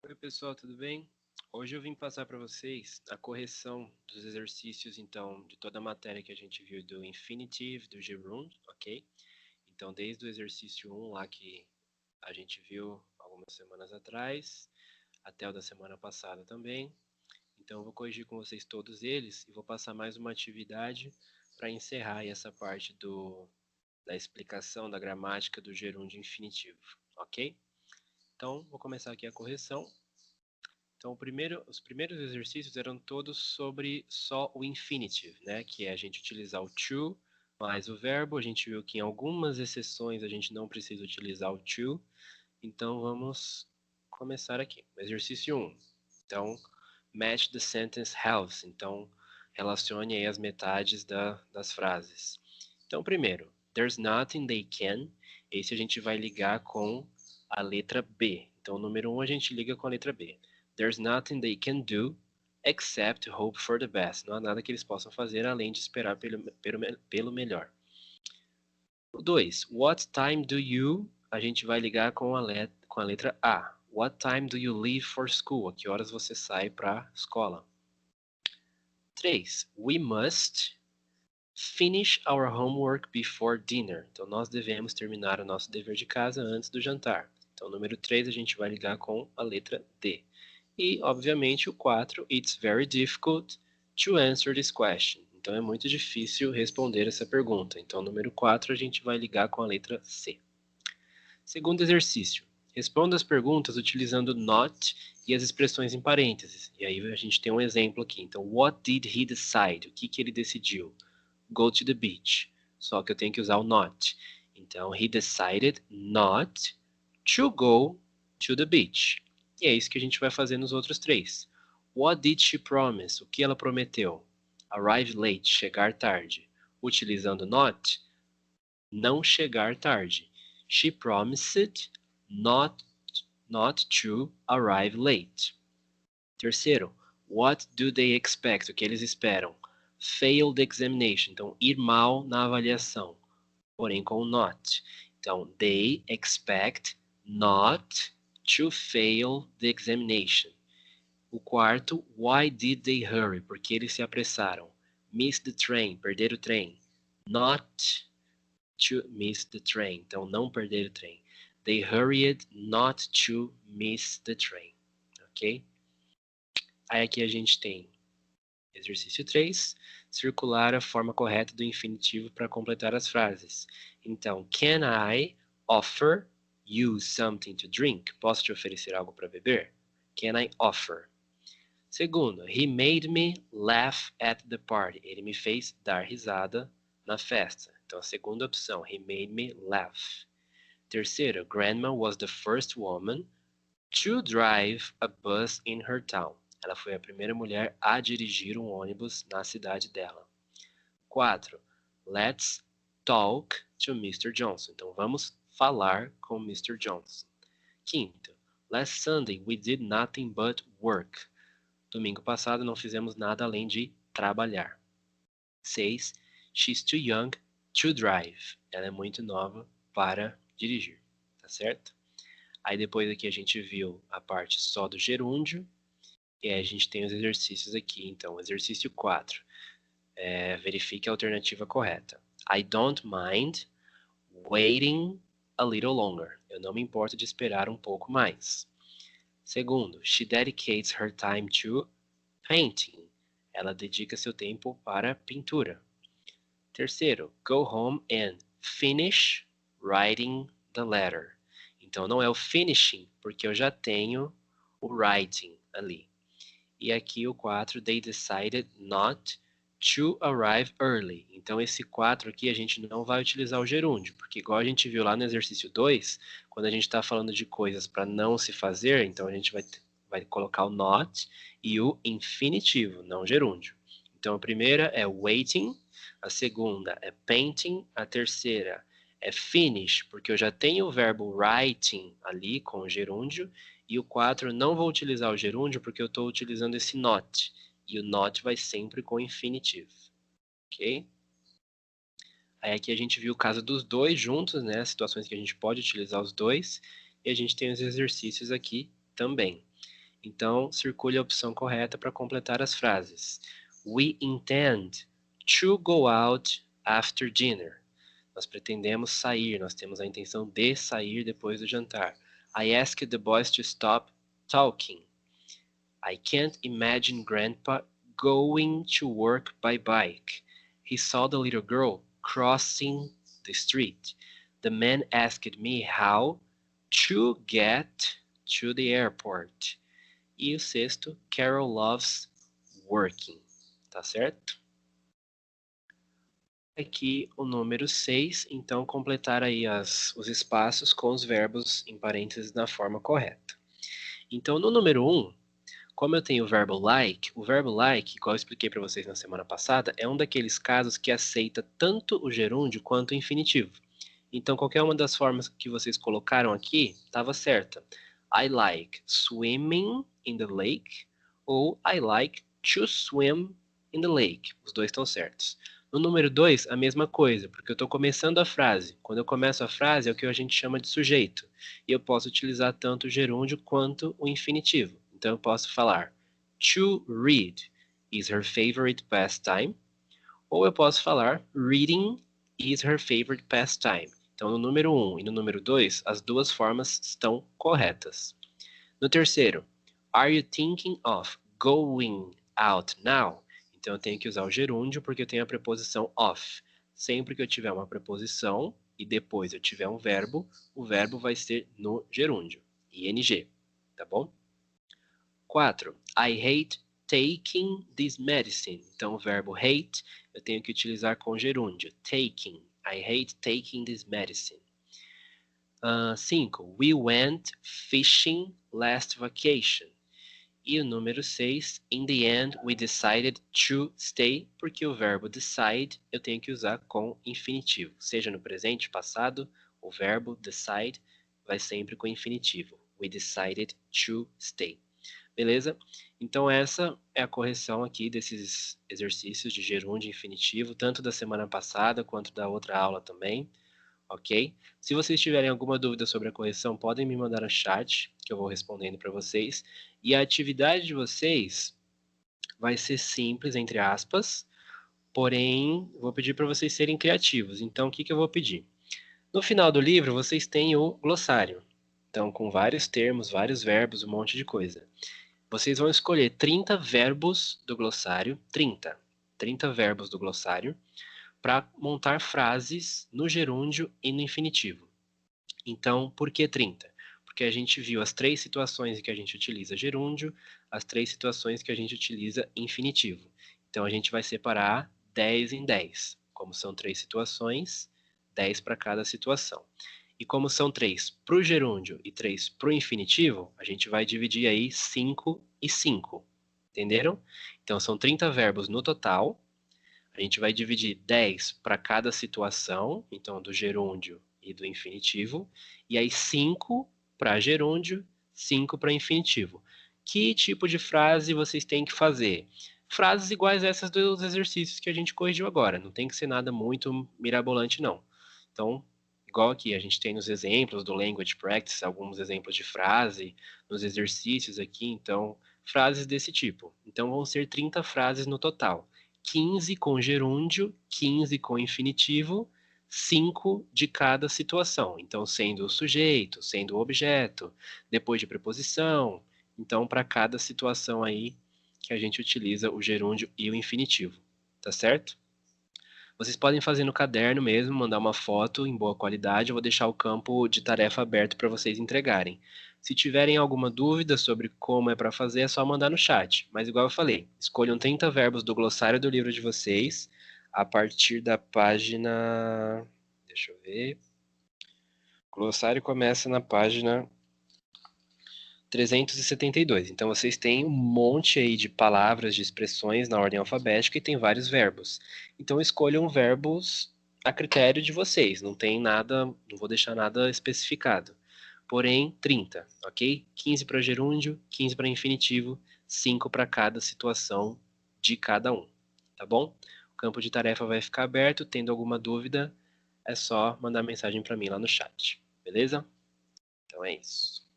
Oi pessoal, tudo bem? Hoje eu vim passar para vocês a correção dos exercícios, então, de toda a matéria que a gente viu do infinitive, do gerund, ok? Então, desde o exercício 1 lá que a gente viu algumas semanas atrás, até o da semana passada também. Então, eu vou corrigir com vocês todos eles e vou passar mais uma atividade para encerrar aí essa parte da explicação da gramática do gerúndio infinitivo, ok? Então, vou começar aqui a correção. Então, os primeiros exercícios eram todos sobre só o infinitive, né? Que é a gente utilizar o to mais o verbo. A gente viu que em algumas exceções a gente não precisa utilizar o to. Então, vamos começar aqui. Exercício 1. Então, match the sentence halves. Então, relacione aí as metades das frases. Então, primeiro, there's nothing they can. Esse a gente vai ligar com a letra B. Então, o número 1 a gente liga com a letra B. There's nothing they can do except hope for the best. Não há nada que eles possam fazer além de esperar pelo melhor. O 2. What time do you? A gente vai ligar com a letra A. What time do you leave for school? A que horas você sai para a escola? 3. We must finish our homework before dinner. Então, nós devemos terminar o nosso dever de casa antes do jantar. Então, número 3 a gente vai ligar com a letra D. E, obviamente, o 4, it's very difficult to answer this question. Então, é muito difícil responder essa pergunta. Então, número 4 a gente vai ligar com a letra C. Segundo exercício. Responda as perguntas utilizando not e as expressões em parênteses. E aí a gente tem um exemplo aqui. Então, what did he decide? O que ele decidiu? Go to the beach. Só que eu tenho que usar o not. Então, he decided not to go to the beach. E é isso que a gente vai fazer nos outros três. What did she promise? O que ela prometeu? Arrive late, chegar tarde. Utilizando not, não chegar tarde. She promised not to arrive late. Terceiro, what do they expect? O que eles esperam? Fail the examination. Então, ir mal na avaliação, porém com not. Então, they expect not to fail the examination. O quarto, why did they hurry? Porque eles se apressaram. Miss the train, perder o trem. Not to miss the train. Então, não perder o trem. They hurried not to miss the train. Ok? Aí aqui a gente tem exercício 3, circular a forma correta do infinitivo para completar as frases. Então, can I offer you something to drink? Posso te oferecer algo para beber? Can I offer? Segundo, he made me laugh at the party. Ele me fez dar risada na festa. Então, a segunda opção, he made me laugh. Terceiro, Grandma was the first woman to drive a bus in her town. Ela foi a primeira mulher a dirigir um ônibus na cidade dela. 4. Let's talk to Mr. Johnson. Então vamos falar com Mr. Johnson. Quinto, last Sunday we did nothing but work. Domingo passado não fizemos nada além de trabalhar. 6. She's too young to drive. Ela é muito nova para dirigir, tá certo? Aí depois aqui a gente viu a parte só do gerúndio, e aí a gente tem os exercícios aqui. Então, exercício 4. Verifique a alternativa correta. I don't mind waiting a little longer. Eu não me importo de esperar um pouco mais. Segundo, she dedicates her time to painting. Ela dedica seu tempo para pintura. Terceiro, go home and finish writing the letter. Então não é o finishing, porque eu já tenho o writing ali. E aqui o 4, they decided not to arrive early. Então esse 4 aqui a gente não vai utilizar o gerúndio, porque igual a gente viu lá no exercício 2, quando a gente está falando de coisas para não se fazer, então a gente vai colocar o not e o infinitivo, não gerúndio. Então a primeira é waiting, a segunda é painting, a terceira é finish, porque eu já tenho o verbo writing ali com o gerúndio, e o 4 não vou utilizar o gerúndio porque eu estou utilizando esse not, e o not vai sempre com infinitivo, ok? Aí aqui a gente viu o caso dos dois juntos, né, as situações que a gente pode utilizar os dois, e a gente tem os exercícios aqui também. Então, circule a opção correta para completar as frases. We intend to go out after dinner. Nós pretendemos sair, nós temos a intenção de sair depois do jantar. I asked the boys to stop talking. I can't imagine Grandpa going to work by bike. He saw the little girl crossing the street. The man asked me how to get to the airport. E o sexto, Carol loves working. Tá certo? Aqui o número 6, então completar aí os espaços com os verbos em parênteses na forma correta. Então no número 1, como eu tenho o verbo like, igual eu expliquei para vocês na semana passada, é um daqueles casos que aceita tanto o gerúndio quanto o infinitivo. Então qualquer uma das formas que vocês colocaram aqui estava certa. I like swimming in the lake ou I like to swim in the lake. Os dois estão certos. No número 2, a mesma coisa, porque eu estou começando a frase. Quando eu começo a frase, é o que a gente chama de sujeito. E eu posso utilizar tanto o gerúndio quanto o infinitivo. Então eu posso falar to read is her favorite pastime. Ou eu posso falar reading is her favorite pastime. Então no número 1 e no número 2, as duas formas estão corretas. No terceiro, are you thinking of going out now? Então eu tenho que usar o gerúndio porque eu tenho a preposição of. Sempre que eu tiver uma preposição e depois eu tiver um verbo, o verbo vai ser no gerúndio, ing, tá bom? 4. I hate taking this medicine. Então o verbo hate eu tenho que utilizar com gerúndio, taking. I hate taking this medicine. 5. We went fishing last vacation. E o número 6, in the end we decided to stay, porque o verbo decide eu tenho que usar com infinitivo. Seja no presente, passado, o verbo decide vai sempre com infinitivo. We decided to stay. Beleza? Então essa é a correção aqui desses exercícios de gerúndio infinitivo, tanto da semana passada quanto da outra aula também. Ok? Se vocês tiverem alguma dúvida sobre a correção, podem me mandar no chat, que eu vou respondendo para vocês. E a atividade de vocês vai ser simples, entre aspas, porém, vou pedir para vocês serem criativos. Então, o que eu vou pedir? No final do livro, vocês têm o glossário. Então, com vários termos, vários verbos, um monte de coisa. Vocês vão escolher 30 verbos do glossário, 30 verbos do glossário, para montar frases no gerúndio e no infinitivo. Então, por que 30? Porque a gente viu as 3 situações em que a gente utiliza gerúndio, as 3 situações que a gente utiliza infinitivo. Então, a gente vai separar 10 em 10. Como são 3 situações, 10 para cada situação. E como são 3 para o gerúndio e 3 para o infinitivo, a gente vai dividir aí 5 e 5. Entenderam? Então, são 30 verbos no total. A gente vai dividir 10 para cada situação, então do gerúndio e do infinitivo, e aí 5 para gerúndio, 5 para infinitivo. Que tipo de frase vocês têm que fazer? Frases iguais a essas dos exercícios que a gente corrigiu agora, não tem que ser nada muito mirabolante não. Então, igual aqui, a gente tem nos exemplos do Language Practice, alguns exemplos de frase, nos exercícios aqui, então, frases desse tipo. Então, vão ser 30 frases no total. 15 com gerúndio, 15 com infinitivo, 5 de cada situação. Então, sendo o sujeito, sendo o objeto, depois de preposição. Então, para cada situação aí que a gente utiliza o gerúndio e o infinitivo. Tá certo? Vocês podem fazer no caderno mesmo, mandar uma foto em boa qualidade. Eu vou deixar o campo de tarefa aberto para vocês entregarem. Se tiverem alguma dúvida sobre como é para fazer, é só mandar no chat. Mas igual eu falei, escolham 30 verbos do glossário do livro de vocês a partir da página... Deixa eu ver... O glossário começa na página 372. Então vocês têm um monte aí de palavras, de expressões na ordem alfabética e tem vários verbos. Então escolham verbos a critério de vocês. Não tem nada, não vou deixar nada especificado. Porém, 30, ok? 15 para gerúndio, 15 para infinitivo, 5 para cada situação de cada um, tá bom? O campo de tarefa vai ficar aberto. Tendo alguma dúvida, é só mandar mensagem para mim lá no chat, beleza? Então é isso.